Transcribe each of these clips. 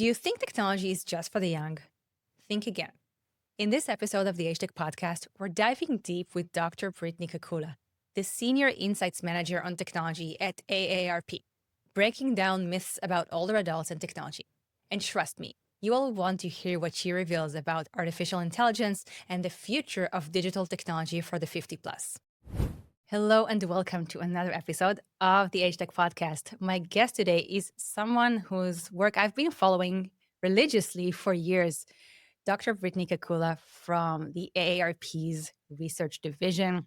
Do you think technology is just for the young? Think again. In this episode of the AgeTech Podcast, we're diving deep with Dr. Brittne Kakulla, the Senior Insights Manager on Technology at AARP, breaking down myths about older adults and technology. And trust me, you will want to hear what she reveals about artificial intelligence and the future of digital technology for the 50 plus. Hello and welcome to another episode of the AgeTech Podcast. My guest today is someone whose work I've been following religiously for years, Dr. Brittne Kakulla from the AARP's research division.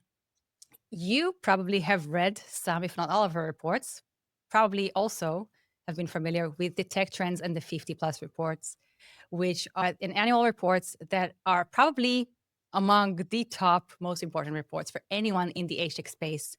You probably have read some, if not all, of her reports. Probably also have been familiar with the tech trends and the 50 plus reports, which are in annual reports that are probably among the top most important reports for anyone in the age tech space.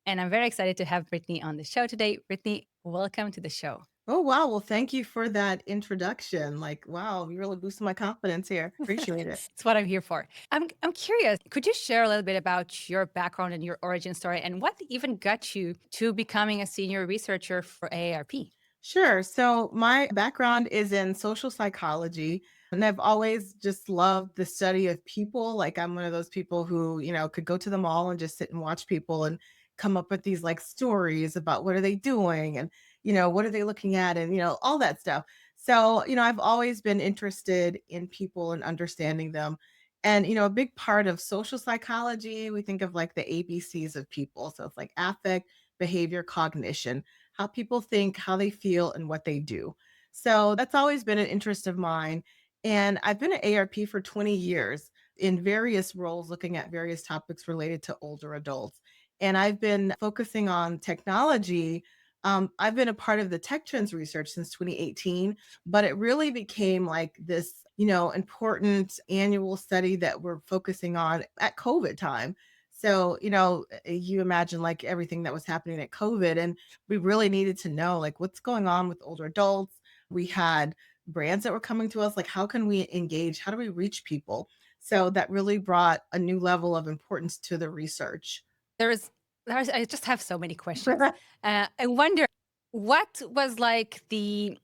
And I'm very excited to have Brittne on the show today. Brittne, welcome to the show. Oh, wow. Well, thank you for that introduction. Like, wow, you really boosted my confidence here. Appreciate it. It's what I'm here for. I'm curious, could you share a little bit about your background and your origin story and what even got you to becoming a senior researcher for AARP? Sure. So, my background is in social psychology, and I've always just loved the study of people. Like, I'm one of those people who, could go to the mall and just sit and watch people and come up with these like stories about what are they doing and, what are they looking at and, all that stuff. So, I've always been interested in people and understanding them. And, a big part of social psychology, we think of like the ABCs of people. So, it's like affect, behavior, cognition, how people think, how they feel, and what they do. So that's always been an interest of mine. And I've been at ARP for 20 years in various roles, looking at various topics related to older adults. And I've been focusing on technology. I've been a part of the tech trends research since 2018, but it really became like this, important annual study that we're focusing on at COVID time. So, you imagine like everything that was happening at COVID, and we really needed to know like what's going on with older adults. We had brands that were coming to us, like how can we engage? How do we reach people? So that really brought a new level of importance to the research. There's, I just have so many questions. I wonder what was like the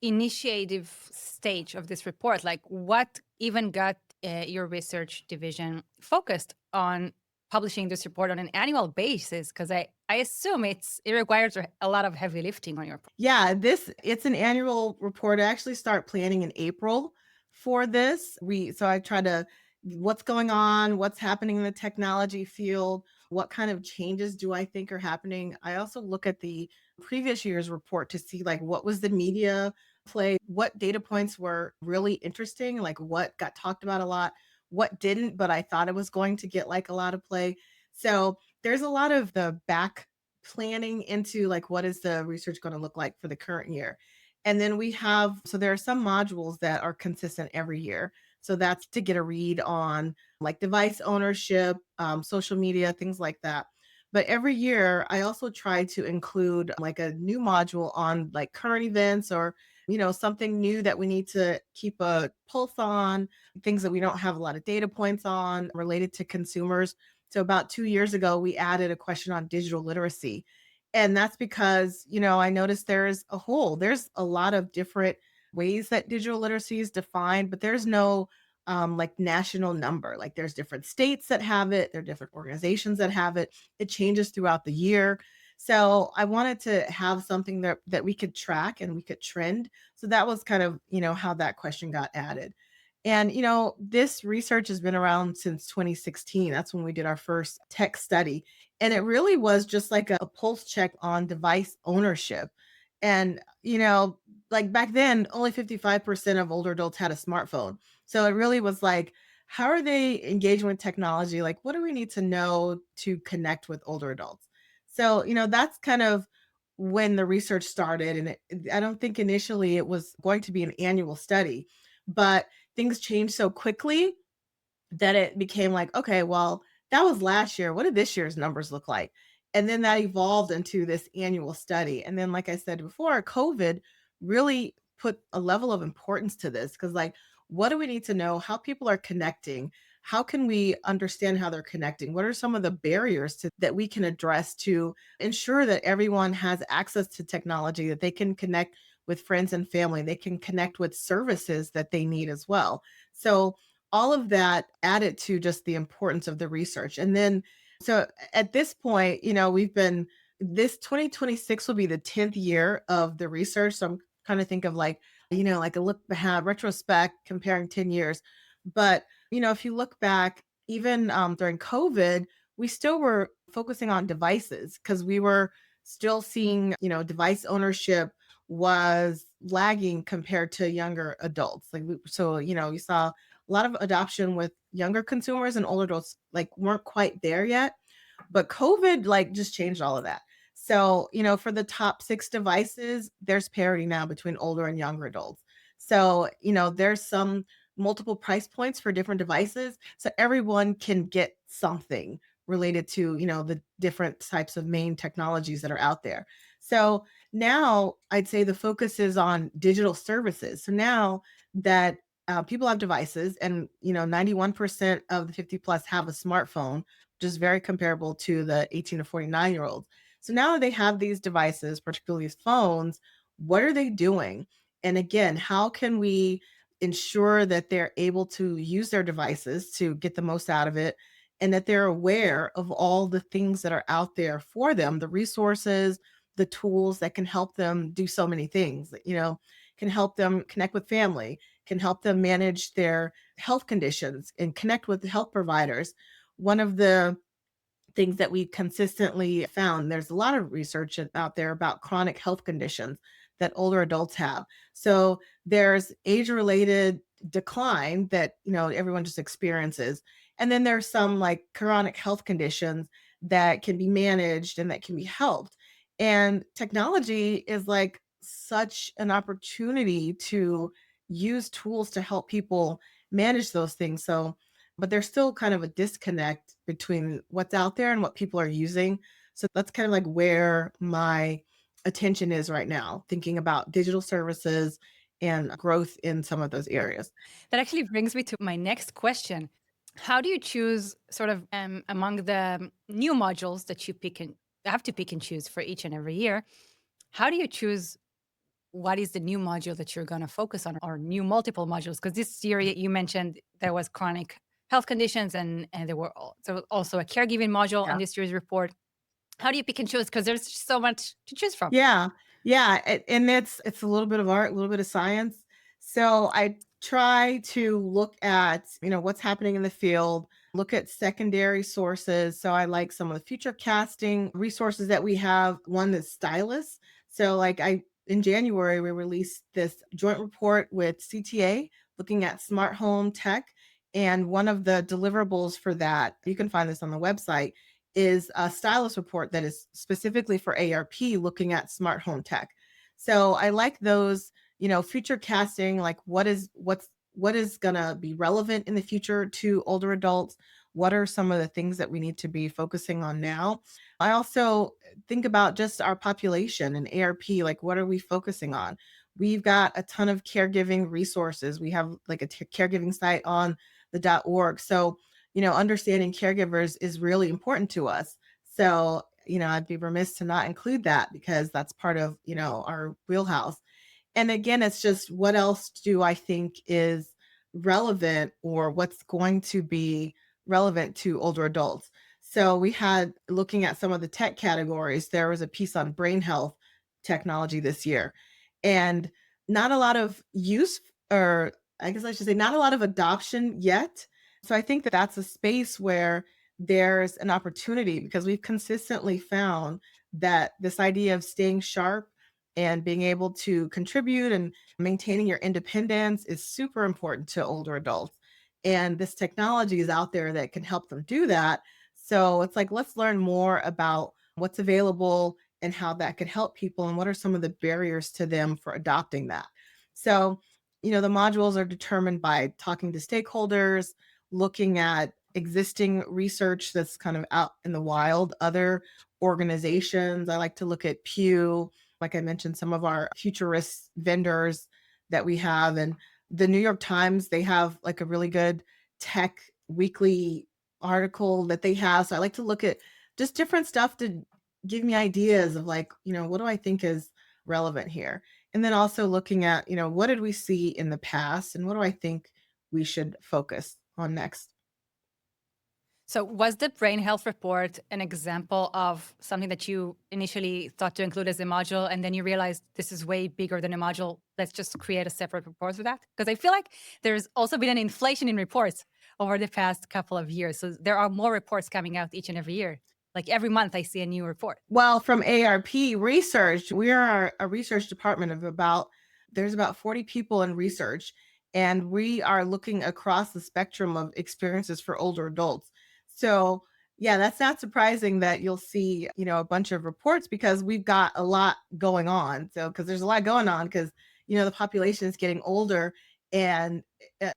initiative stage of this report? Like, what even got your research division focused on publishing this report on an annual basis? Because I assume it requires a lot of heavy lifting on your part. Yeah, it's an annual report. I actually start planning in April for this. I try to what's going on, what's happening in the technology field, what kind of changes do I think are happening. I also look at the previous year's report to see like what was the media play, what data points were really interesting, like what got talked about a lot, what didn't, but I thought it was going to get like a lot of play. So there's a lot of the back planning into like what is the research going to look like for the current year. And then there are some modules that are consistent every year. So that's to get a read on like device ownership, social media, things like that. But every year, I also try to include like a new module on like current events or, something new that we need to keep a pulse on, things that we don't have a lot of data points on related to consumers. So about 2 years ago, we added a question on digital literacy. And that's because, I noticed there's a lot of different ways that digital literacy is defined, but there's no like national number. Like there's different states that have it, there are different organizations that have it. It changes throughout the year. So I wanted to have something that we could track and we could trend. So that was kind of, how that question got added. And, this research has been around since 2016. That's when we did our first tech study. And it really was just like a pulse check on device ownership. And, like back then, only 55% of older adults had a smartphone. So it really was like, how are they engaging with technology? Like, what do we need to know to connect with older adults? So, that's kind of when the research started. And I don't think initially it was going to be an annual study, but things changed so quickly that it became like, okay, well, that was last year. What did this year's numbers look like? And then that evolved into this annual study. And then, like I said before, COVID really put a level of importance to this because, like, what do we need to know? How people are connecting? How can we understand how they're connecting? What are some of the barriers that we can address to ensure that everyone has access to technology, that they can connect with friends and family. They can connect with services that they need as well. So all of that added to just the importance of the research. And then, so at this point, this 2026 will be the 10th year of the research. So I'm kind of think of like, like a look back, retrospect, comparing 10 years. But, if you look back, even during COVID, we still were focusing on devices because we were still seeing, device ownership was lagging compared to younger adults. So, you saw a lot of adoption with younger consumers, and older adults like weren't quite there yet. But COVID like just changed all of that. So, for the top 6 devices, there's parity now between older and younger adults. So, there's some multiple price points for different devices. So everyone can get something related to, the different types of main technologies that are out there. So now I'd say the focus is on digital services. So now that people have devices, and 91% of the 50 plus have a smartphone, which is very comparable to the 18 to 49 year olds. So now that they have these devices, particularly these phones, what are they doing? And again, how can we ensure that they're able to use their devices to get the most out of it, and that they're aware of all the things that are out there for them, the resources, the tools that can help them do so many things, can help them connect with family, can help them manage their health conditions and connect with the health providers. One of the things that we consistently found, there's a lot of research out there about chronic health conditions that older adults have. So there's age related decline that everyone just experiences, and then there's some like chronic health conditions that can be managed and that can be helped. And technology is like such an opportunity to use tools to help people manage those things. So, but there's still kind of a disconnect between what's out there and what people are using. So that's kind of like where my attention is right now, thinking about digital services and growth in some of those areas. That actually brings me to my next question. How do you choose sort of among the new modules that you pick and have to pick and choose for each and every year? How do you choose what is the new module that you're going to focus on, or new multiple modules? Because this year you mentioned there was chronic health conditions, and there were also a caregiving module on Yeah. this year's report. How do you pick and choose? Because there's so much to choose from. Yeah. Yeah. And it's a little bit of art, a little bit of science. So I try to look at, what's happening in the field, look at secondary sources. So I like some of the future casting resources that we have. One that's stylus. So like in January, we released this joint report with CTA looking at smart home tech. And one of the deliverables for that, you can find this on the website, is a stylus report that is specifically for AARP looking at smart home tech. So I like those, future casting, like what is going to be relevant in the future to older adults? What are some of the things that we need to be focusing on now? I also think about just our population and AARP, like what are we focusing on? We've got a ton of caregiving resources. We have like a caregiving site on the .org. So understanding caregivers is really important to us. So, I'd be remiss to not include that because that's part of, our wheelhouse. And again, it's just what else do I think is relevant, or what's going to be relevant to older adults. So we had, looking at some of the tech categories, there was a piece on brain health technology this year, and not a lot of use, or I guess I should say not a lot of adoption yet. So I think that that's a space where there's an opportunity, because we've consistently found that this idea of staying sharp and being able to contribute and maintaining your independence is super important to older adults. And this technology is out there that can help them do that. So it's like, let's learn more about what's available and how that could help people, and what are some of the barriers to them for adopting that. So, the modules are determined by talking to stakeholders, looking at existing research that's kind of out in the wild, other organizations. I like to look at Pew, like I mentioned, some of our futurist vendors that we have. And the New York Times, they have like a really good tech weekly article that they have. So I like to look at just different stuff to give me ideas of like, what do I think is relevant here? And then also looking at, what did we see in the past and what do I think we should focus on next? So, was the brain health report an example of something that you initially thought to include as a module, and then you realized this is way bigger than a module? Let's just create a separate report for that? Because I feel like there's also been an inflation in reports over the past couple of years. So, there are more reports coming out each and every year. Like every month, I see a new report. Well, from AARP research, we are a research department of there's about 40 people in research, and we are looking across the spectrum of experiences for older adults. So, yeah, that's not surprising that you'll see, a bunch of reports because we've got a lot going on. So, because there's a lot going on because, the population is getting older. And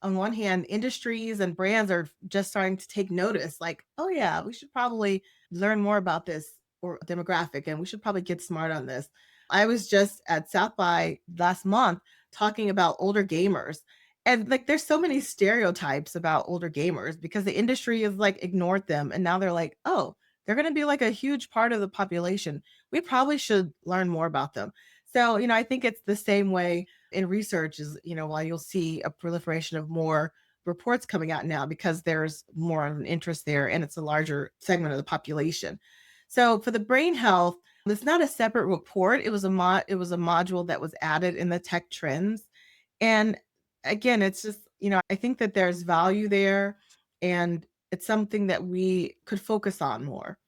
on one hand, industries and brands are just starting to take notice like, oh, yeah, we should probably learn more about this or demographic, and we should probably get smart on this. I was just at South by last month talking about older gamers. And like there's so many stereotypes about older gamers because the industry has like ignored them. And now they're like, oh, they're going to be like a huge part of the population. We probably should learn more about them. So, I think it's the same way in research is, while you'll see a proliferation of more reports coming out now because there's more of an interest there and it's a larger segment of the population. So for the brain health, it's not a separate report. It was a module that was added in the tech trends. And again, it's just, I think that there's value there and it's something that we could focus on more.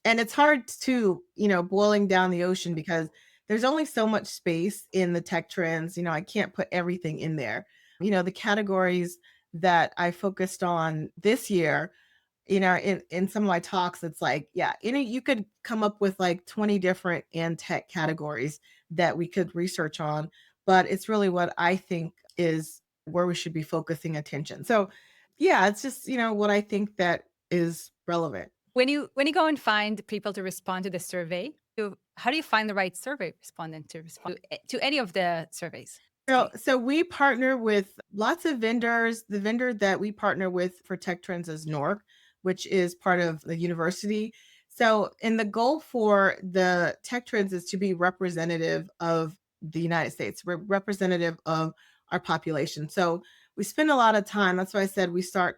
And it's hard to, boiling down the ocean because there's only so much space in the tech trends. I can't put everything in there. The categories that I focused on this year, in some of my talks, it's like, yeah, you could come up with like 20 different and tech categories that we could research on, but it's really what I think is where we should be focusing attention. So, yeah, it's just, what I think that is relevant. When you go and find people to respond to the survey, how do you find the right survey respondent to respond to any of the surveys? So we partner with lots of vendors. The vendor that we partner with for tech trends is NORC, which is part of the university. So, and the goal for the tech trends is to be representative of the United States, representative of our population. So we spend a lot of time. That's why I said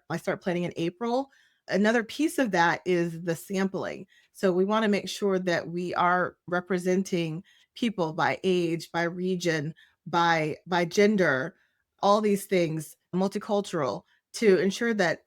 I start planning in April. Another piece of that is the sampling. So we want to make sure that we are representing people by age, by region, by gender, all these things, multicultural, to ensure that,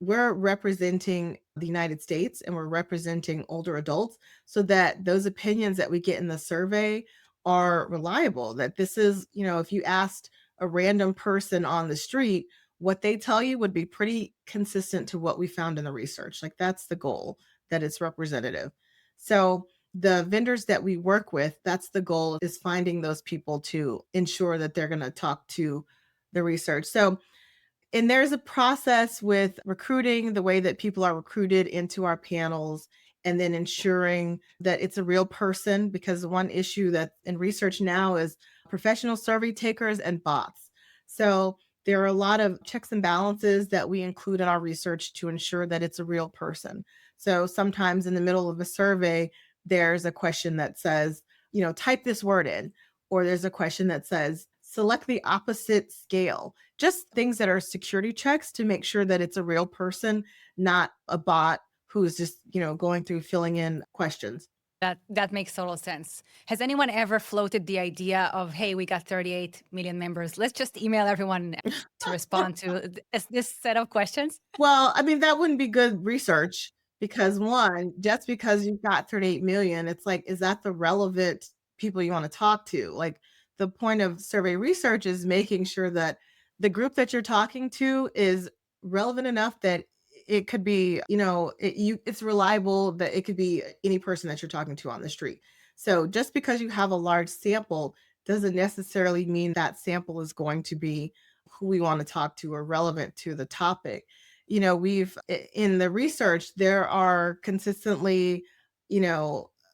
we're representing the United States and we're representing older adults so that those opinions that we get in the survey are reliable. That this is, if you asked a random person on the street, what they tell you would be pretty consistent to what we found in the research. Like that's the goal, that it's representative. So the vendors that we work with, that's the goal, is finding those people to ensure that they're going to talk to the research. So, and there's a process with recruiting, the way that people are recruited into our panels, and then ensuring that it's a real person, because one issue that in research now is professional survey takers and bots. So there are a lot of checks and balances that we include in our research to ensure that it's a real person. So sometimes in the middle of a survey, there's a question that says, type this word in, or there's a question that says, select the opposite scale. Just things that are security checks to make sure that it's a real person, not a bot who's just, going through filling in questions. That makes total sense. Has anyone ever floated the idea of, hey, we got 38 million members. Let's just email everyone to respond to this set of questions? Well, I mean, that wouldn't be good research because one, just because you've got 38 million, it's like, is that the relevant people you want to talk to? Like the point of survey research is making sure that the group that you're talking to is relevant enough that it could be, it's reliable, that it could be any person that you're talking to on the street. So just because you have a large sample doesn't necessarily mean that sample is going to be who we want to talk to or relevant to the topic. We've in the research, there are consistently,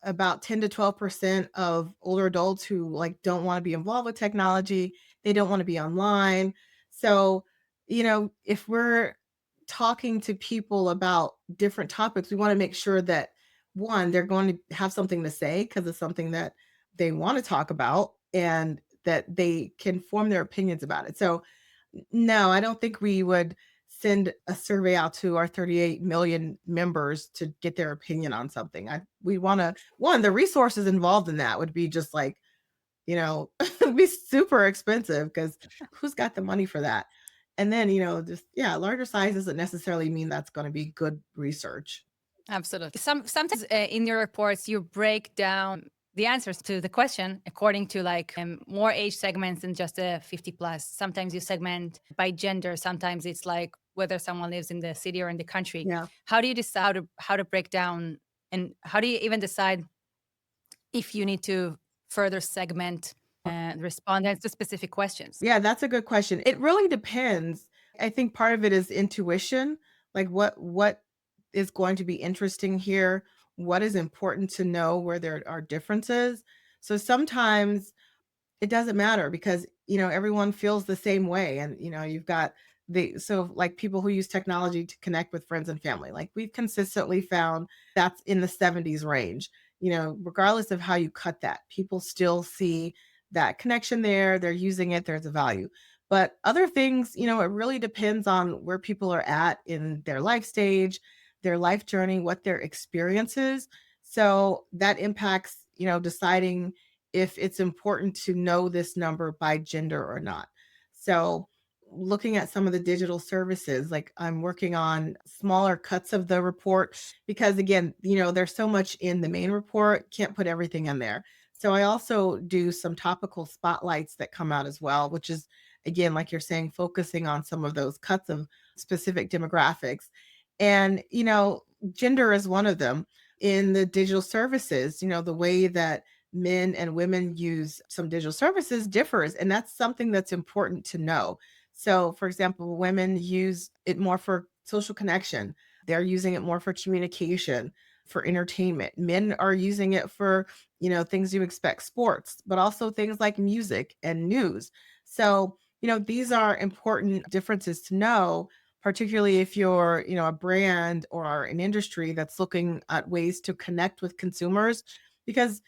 about 10 to 12% of older adults who like don't want to be involved with technology. They don't want to be online. So, if we're talking to people about different topics, we want to make sure that one, they're going to have something to say because it's something that they want to talk about. and that they can form their opinions about it. So, no, I don't think we would send a survey out to our 38 million members to get their opinion on something. We want to, one, the resources involved in that would be just like, it'd be super expensive because who's got the money for that? And then, just, yeah, larger size doesn't necessarily mean that's going to be good research. Absolutely. Sometimes in your reports you break down the answers to the question according to like more age segments than just a 50 plus. Sometimes you segment by gender. Sometimes it's like whether someone lives in the city or in the country. Yeah. How do you decide how to break down, and how do you even decide if you need to further segment respondents to specific questions? Yeah, that's a good question. It really depends. I think part of it is intuition, like what is going to be interesting here, what is important to know where there are differences. So sometimes it doesn't matter because, everyone feels the same way and, you've got like people who use technology to connect with friends and family. Like we've consistently found that's in the 70s range. Regardless of how you cut that, people still see that connection there, they're using it, there's a value. But other things, it really depends on where people are at in their life stage, their life journey, what their experience is. So that impacts, deciding if it's important to know this number by gender or not. So, looking at some of the digital services, like I'm working on smaller cuts of the report because, again, there's so much in the main report, can't put everything in there. So, I also do some topical spotlights that come out as well, which is, again, like you're saying, focusing on some of those cuts of specific demographics. And, gender is one of them in the digital services, the way that men and women use some digital services differs. And that's something that's important to know. So, for example, women use it more for social connection, they're using it more for communication, for entertainment. Men are using it for, things you expect, sports, but also things like music and news. So, these are important differences to know, particularly if you're, a brand or an industry that's looking at ways to connect with consumers, because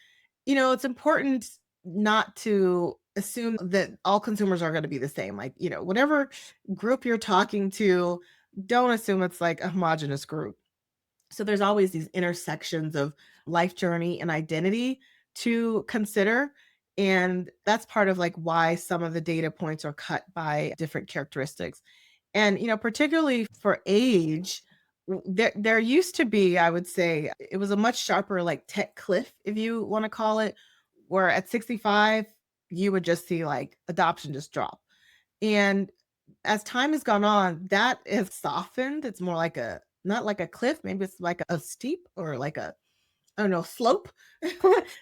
it's important not to assume that all consumers are going to be the same. Like, whatever group you're talking to, don't assume it's like a homogenous group. So there's always these intersections of life journey and identity to consider. And that's part of like why some of the data points are cut by different characteristics. And, particularly for age, there used to be, I would say, it was a much sharper like tech cliff, if you want to call it, where at 65, you would just see like adoption just drop. And as time has gone on, that has softened. It's more like not like a cliff, maybe it's like a steep or like I don't know, slope.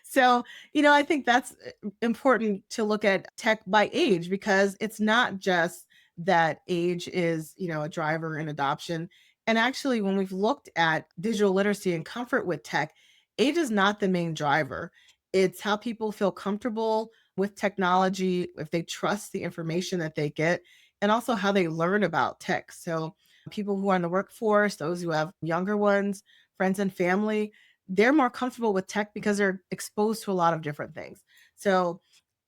So, I think that's important to look at tech by age because it's not just that age is, a driver in adoption. And actually, when we've looked at digital literacy and comfort with tech, age is not the main driver. It's how people feel comfortable with technology, if they trust the information that they get, and also how they learn about tech. So, people who are in the workforce, those who have younger ones, friends and family, they're more comfortable with tech because they're exposed to a lot of different things. So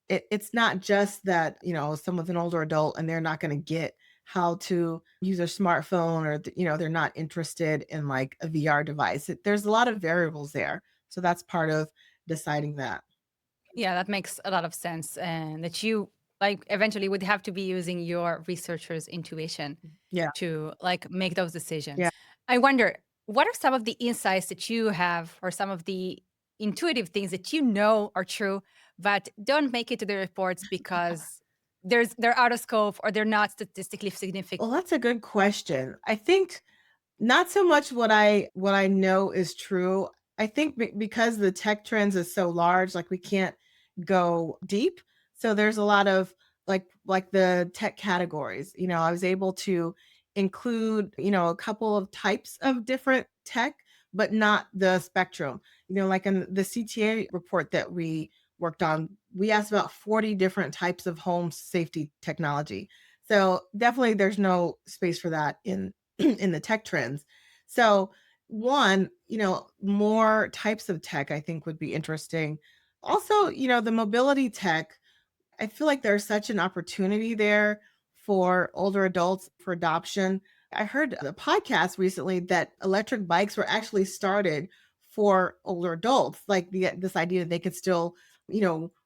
it's not just that, someone's an older adult and they're not going to get how to use a smartphone or, they're not interested in like a VR device. There's a lot of variables there. So that's part of deciding that. Yeah, that makes a lot of sense. And that you like eventually would have to be using your researcher's intuition Yeah. to like make those Yeah. decisions. I wonder, what are some of the insights that you have or some of the intuitive things that you know are true but don't make it to the reports because they're out of scope or they're not statistically significant? Well, that's a good question. I think not so much what I know is true. I think because the tech trends is so large, like we can't go deep. So there's a lot of like the tech categories. I was able to include, a couple of types of different tech, but not the spectrum. Like in the CTA report that we worked on, we asked about 40 different types of home safety technology. So definitely there's no space for that in in the tech trends. So one, more types of tech I think would be interesting. Also, the mobility tech, I feel like there's such an opportunity there for older adults for adoption. I heard a podcast recently that electric bikes were actually started for older adults, like this idea that they could still,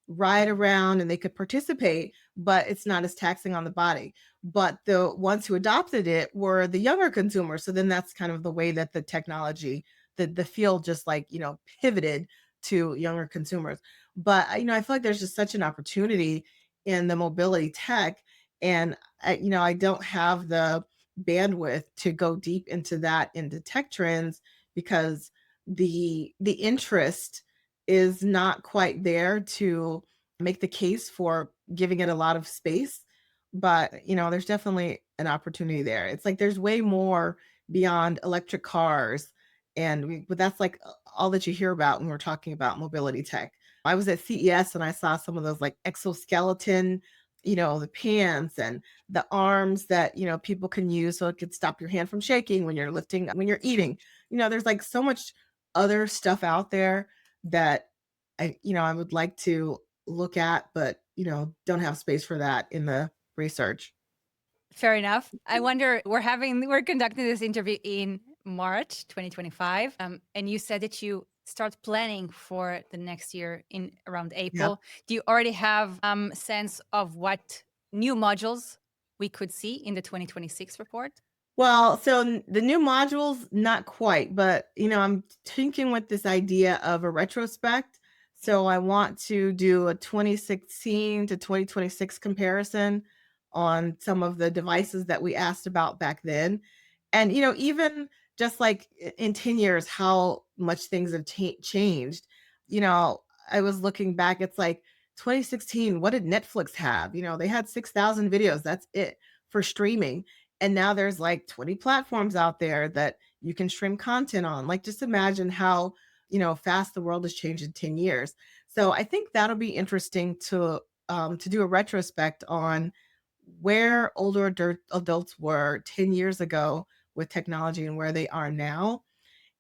ride around and they could participate, but it's not as taxing on the body. But the ones who adopted it were the younger consumers. So then that's kind of the way that the technology, the field just like, pivoted to younger consumers. But I feel like there's just such an opportunity in the mobility tech, and I don't have the bandwidth to go deep into that into tech trends because the interest is not quite there to make the case for giving it a lot of space. But there's definitely an opportunity there. It's like there's way more beyond electric cars, but that's like all that you hear about when we're talking about mobility tech. I was at CES and I saw some of those like exoskeleton, the pants and the arms that, people can use so it could stop your hand from shaking when you're lifting, when you're eating. There's like so much other stuff out there that I would like to look at, but, don't have space for that in the research. Fair enough. I wonder, we're conducting this interview in March 2025, and you said that you start planning for the next year in around Yep. April. Do you already have sense of what new modules we could see in the 2026 report? Well, so the new modules, not quite, but I'm thinking with this idea of a retrospect. So I want to do a 2016 to 2026 comparison on some of the devices that we asked about back then. And, even just like in 10 years, how much things have changed. You know, I was looking back, it's like 2016, what did Netflix have? They had 6,000 videos. That's it for streaming, and now there's like 20 platforms out there that you can stream content on. Like, just imagine how, fast the world has changed in 10 years. So I think that'll be interesting to do a retrospect on where older adults were 10 years ago with technology and where they are now.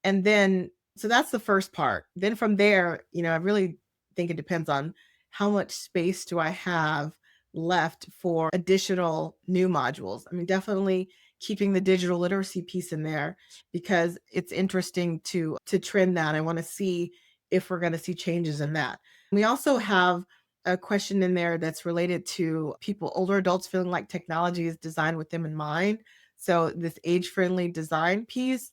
And then, so that's the first part. Then from there, I really think it depends on how much space do I have left for additional new modules. I mean, definitely keeping the digital literacy piece in there because it's interesting to trend that. I want to see if we're going to see changes in that. We also have a question in there that's related to people, older adults feeling like technology is designed with them in mind. So this age-friendly design piece.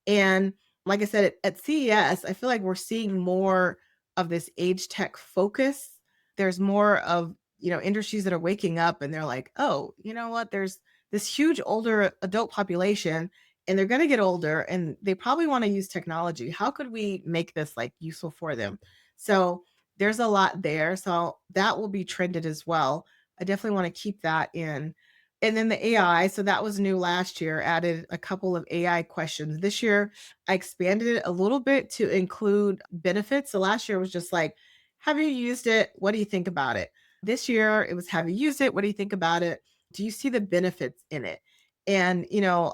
And like I said, at CES, I feel like we're seeing more of this age tech focus. There's more of, industries that are waking up and they're like, oh, you know what? There's this huge older adult population and they're going to get older and they probably want to use technology. How could we make this like useful for them? So there's a lot there. So that will be trended as well. I definitely want to keep that in. And then the AI, so that was new last year, added a couple of AI questions. This year, I expanded it a little bit to include benefits. So last year was just like, have you used it? What do you think about it? This year, it was, have you used it? What do you think about it? Do you see the benefits in it? And,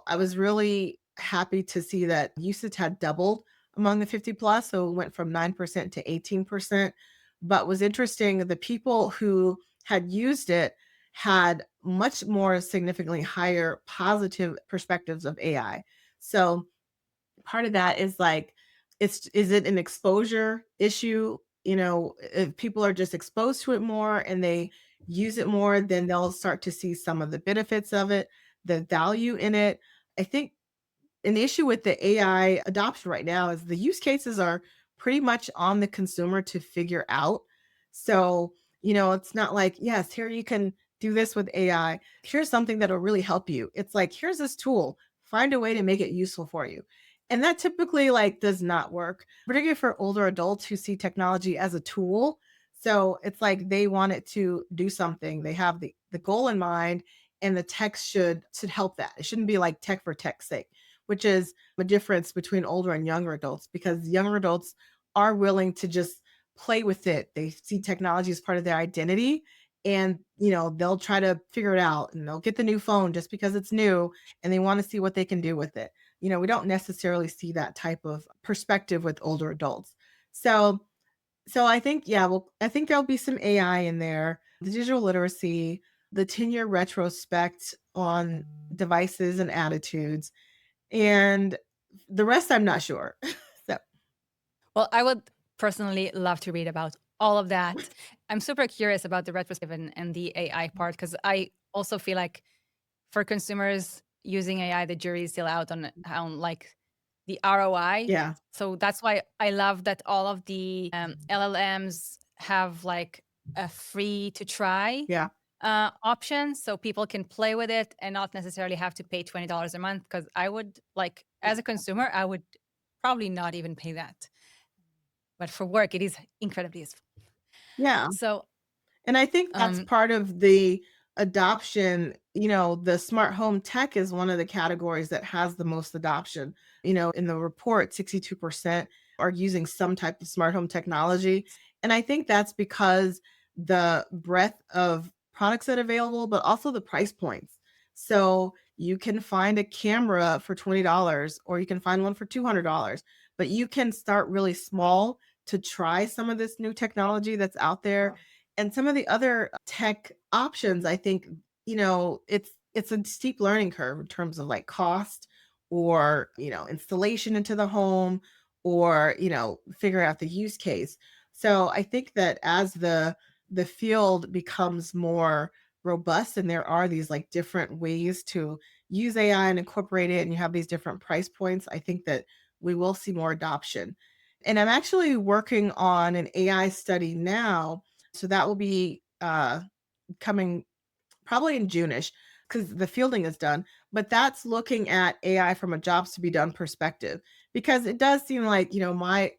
I was really happy to see that usage had doubled among the 50 plus. So it went from 9% to 18%. But was interesting, the people who had used it had much more significantly higher positive perspectives of AI. So part of that is like, is it an exposure issue? If people are just exposed to it more and they use it more, then they'll start to see some of the benefits of it, the value in it. I think an issue with the AI adoption right now is the use cases are pretty much on the consumer to figure out. So, it's not like, yes, here you can do this with AI. Here's something that'll really help you. It's like, here's this tool, find a way to make it useful for you. And that typically like does not work, particularly for older adults who see technology as a tool. So it's like they want it to do something. They have the goal in mind and the tech should help that. It shouldn't be like tech for tech's sake, which is a difference between older and younger adults because younger adults are willing to just play with it. They see technology as part of their identity and, they'll try to figure it out and they'll get the new phone just because it's new and they want to see what they can do with it. We don't necessarily see that type of perspective with older adults. So I think, yeah, well, I think there'll be some AI in there. the digital literacy, the 10-year retrospect on devices and attitudes, and the rest I'm not sure. So, Well, I would personally love to read about all of that. I'm super curious about the retrospective and the AI part because I also feel like for consumers using AI, the jury is still out on like the ROI. yeah, So that's why I love that all of the LLMs have like a free to try yeah. option so people can play with it and not necessarily have to pay $20 a month. Because I would like, as a consumer, I would probably not even pay that. But for work, it is incredibly useful. Yeah. So, And I think that's um, part of the adoption. The smart home tech is one of the categories that has the most adoption. In the report, 62% are using some type of smart home technology. And I think that's because the breadth of products that are available, but also the price points. So you can find a camera for $20 or you can find one for $200, but you can start really small to try some of this new technology that's out there. And some of the other tech options, I think, it's a steep learning curve in terms of like cost or, installation into the home or, figure out the use case. So I think that as the field becomes more robust and there are these like different ways to use AI and incorporate it and you have these different price points, I think that we will see more adoption. And I'm actually working on an AI study now, so that will be coming probably in June-ish because the fielding is done. But that's looking at AI from a jobs to be done perspective because it does seem like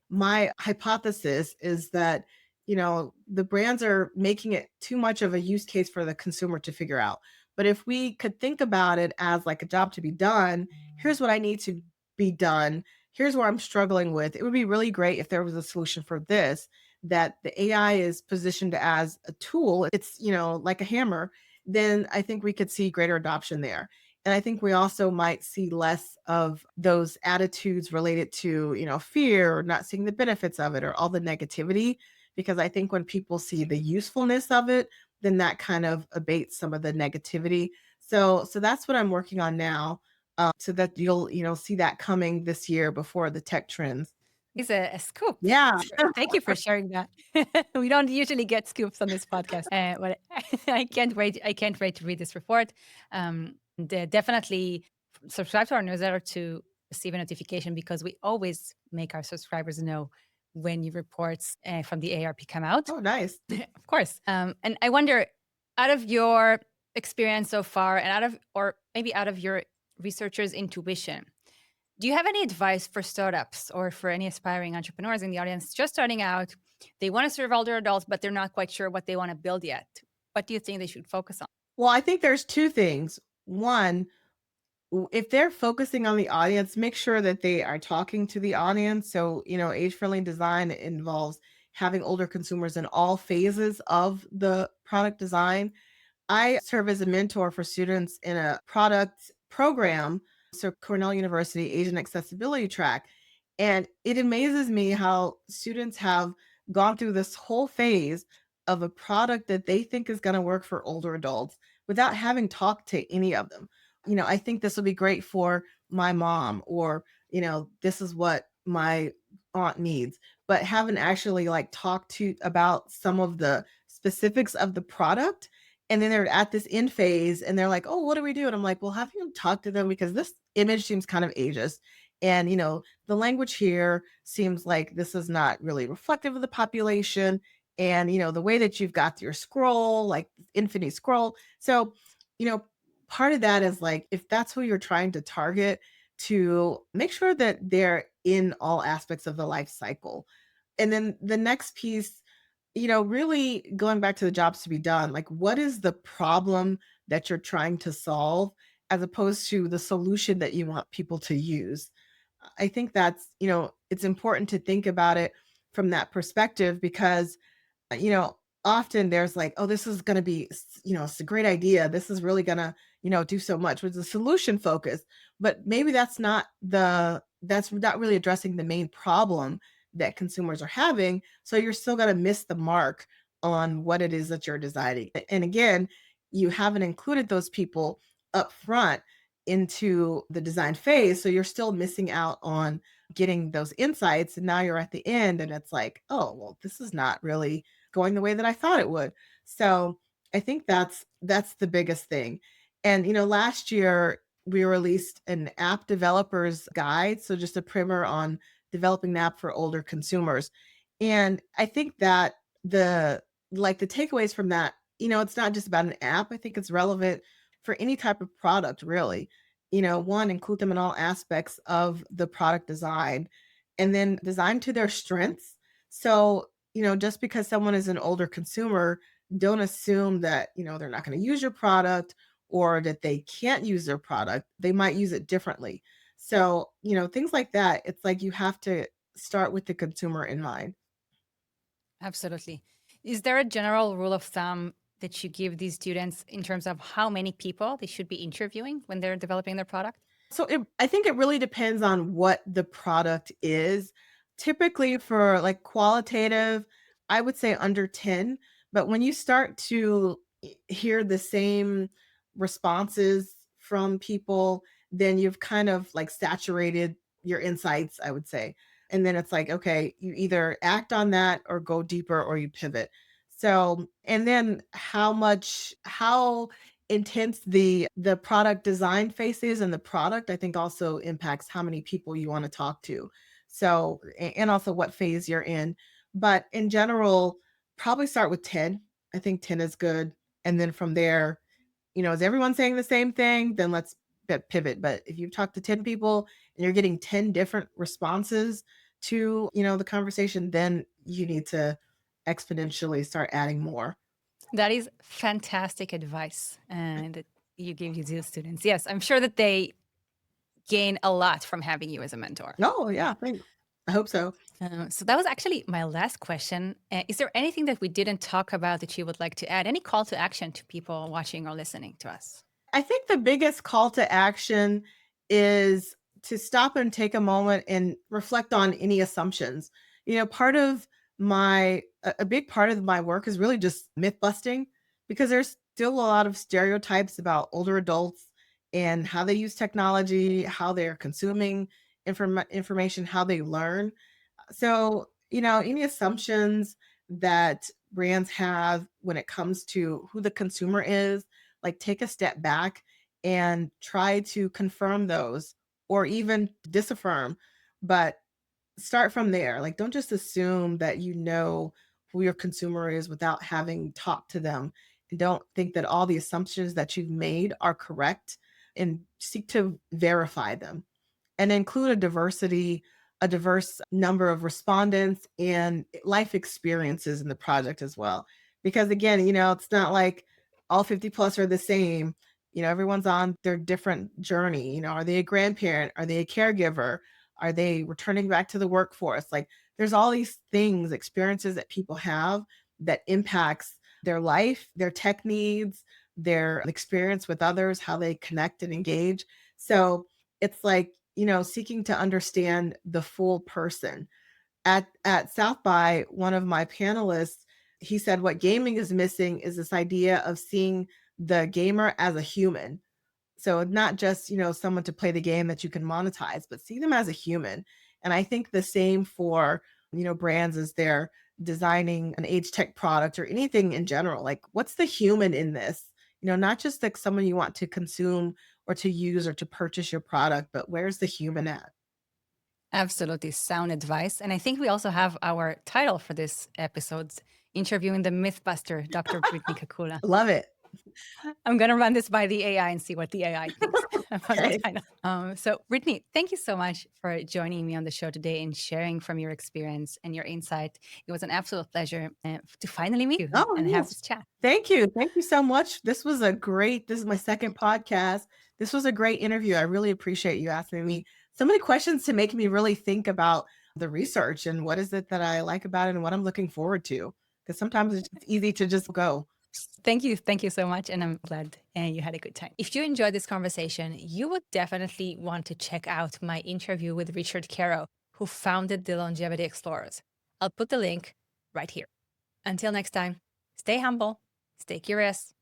my hypothesis is that the brands are making it too much of a use case for the consumer to figure out. But if we could think about it as like a job to be done, here's what I need to be done. Here's where I'm struggling with. It would be really great if there was a solution for this, that the AI is positioned as a tool. It's, like a hammer. Then I think we could see greater adoption there. And I think we also might see less of those attitudes related to, fear or not seeing the benefits of it or all the negativity. Because I think when people see the usefulness of it, then that kind of abates some of the negativity. So that's what I'm working on now. So that you'll, see that coming this year before the tech trends. it's a scoop. Yeah. Thank you for sharing that. We don't usually get scoops on this podcast, but I can't wait. I can't wait to read this report. Definitely subscribe to our newsletter to receive a notification because we always make our subscribers know when new reports from the AARP come out. Oh, nice. Of course. And I wonder, out of your experience so far, and out of your researcher's intuition, do you have any advice for startups or for any aspiring entrepreneurs in the audience just starting out? They want to serve older adults, but they're not quite sure what they want to build yet. What do you think they should focus on? Well, I think there's two things. One, if they're focusing on the audience, make sure that they are talking to the audience. So, age-friendly design involves having older consumers in all phases of the product design. I serve as a mentor for students in a product program, so Cornell University Asian Accessibility Track. And it amazes me how students have gone through this whole phase of a product that they think is going to work for older adults without having talked to any of them. I think this will be great for my mom, or, this is what my aunt needs, but haven't actually like talked to about some of the specifics of the product. And then they're at this end phase and they're like, oh, what do we do? And I'm like, well, have you talked to them? Because this image seems kind of ageist. And, the language here seems like this is not really reflective of the population. And, the way that you've got your scroll, like infinity scroll. So, you know, part of that is like, if that's who you're trying to target, to make sure that they're in all aspects of the life cycle. And then the next piece, really going back to the jobs to be done, like what is the problem that you're trying to solve as opposed to the solution that you want people to use? I think that's, it's important to think about it from that perspective because, you know, often there's like, oh, this is going to be, it's a great idea. This is really going to, do so much with the solution focus, but maybe that's not really addressing the main problem that consumers are having. So you're still going to miss the mark on what it is that you're designing. And again, you haven't included those people up front into the design phase. So you're still missing out on getting those insights. And now you're at the end and it's like, oh, well, this is not really going the way that I thought it would. So I think that's the biggest thing. And last year we released an app developers guide. So just a primer on developing an app for older consumers. And I think that the takeaways from that, it's not just about an app. I think it's relevant for any type of product, really. One, include them in all aspects of the product design and then design to their strengths. So, just because someone is an older consumer, don't assume that, they're not going to use your product or that they can't use their product. They might use it differently. So, things like that. It's like you have to start with the consumer in mind. Absolutely. Is there a general rule of thumb that you give these students in terms of how many people they should be interviewing when they're developing their product? So I think it really depends on what the product is. Typically for like qualitative, I would say under 10, but when you start to hear the same responses from people, then you've kind of like saturated your insights, I would say. And then it's like, okay, you either act on that or go deeper or you pivot. So, and then how intense the product design phase is and the product, I think also impacts how many people you want to talk to. So, and also what phase you're in. But in general, probably start with 10. I think 10 is good. And then from there, is everyone saying the same thing? Then let's pivot. But if you talk to 10 people and you're getting 10 different responses to, the conversation, then you need to exponentially start adding more. That is fantastic advice that you give to students. Yes, I'm sure that they gain a lot from having you as a mentor. Oh, yeah. Thanks. I hope so. So that was actually my last question. Is there anything that we didn't talk about that you would like to add? Any call to action to people watching or listening to us? I think the biggest call to action is to stop and take a moment and reflect on any assumptions. Part of a big part of my work is really just myth busting because there's still a lot of stereotypes about older adults and how they use technology, how they're consuming information, how they learn. So, any assumptions that brands have when it comes to who the consumer is, like take a step back and try to confirm those or even disaffirm, but start from there. Like, don't just assume that you know who your consumer is without having talked to them. And don't think that all the assumptions that you've made are correct and seek to verify them and include a diverse number of respondents and life experiences in the project as well. Because again, it's not like all 50 plus are the same. Everyone's on their different journey. Are they a grandparent? Are they a caregiver? Are they returning back to the workforce? Like there's all these things, experiences that people have that impacts their life, their tech needs, their experience with others, how they connect and engage. So it's like, seeking to understand the full person. At South by, one of my panelists, he said what gaming is missing is this idea of seeing the gamer as a human. So not just, someone to play the game that you can monetize, but see them as a human. And I think the same for, brands as they're designing an age tech product or anything in general. Like what's the human in this? Not just like someone you want to consume or to use or to purchase your product, but where's the human at? Absolutely sound advice. And I think we also have our title for this episode, interviewing the MythBuster, Dr. Brittne Kakulla. Love it. I'm going to run this by the AI and see what the AI thinks about Okay. the title. So, Brittne, thank you so much for joining me on the show today and sharing from your experience and your insight. It was an absolute pleasure to finally meet you and have this chat. Thank you. Thank you so much. This is my second podcast. This was a great interview. I really appreciate you asking me so many questions to make me really think about the research and what is it that I like about it and what I'm looking forward to. Because sometimes it's easy to just go. Thank you. Thank you so much. And I'm glad you had a good time. If you enjoyed this conversation, you would definitely want to check out my interview with Richard Caro, who founded the Longevity Explorers. I'll put the link right here. Until next time. Stay humble, stay curious,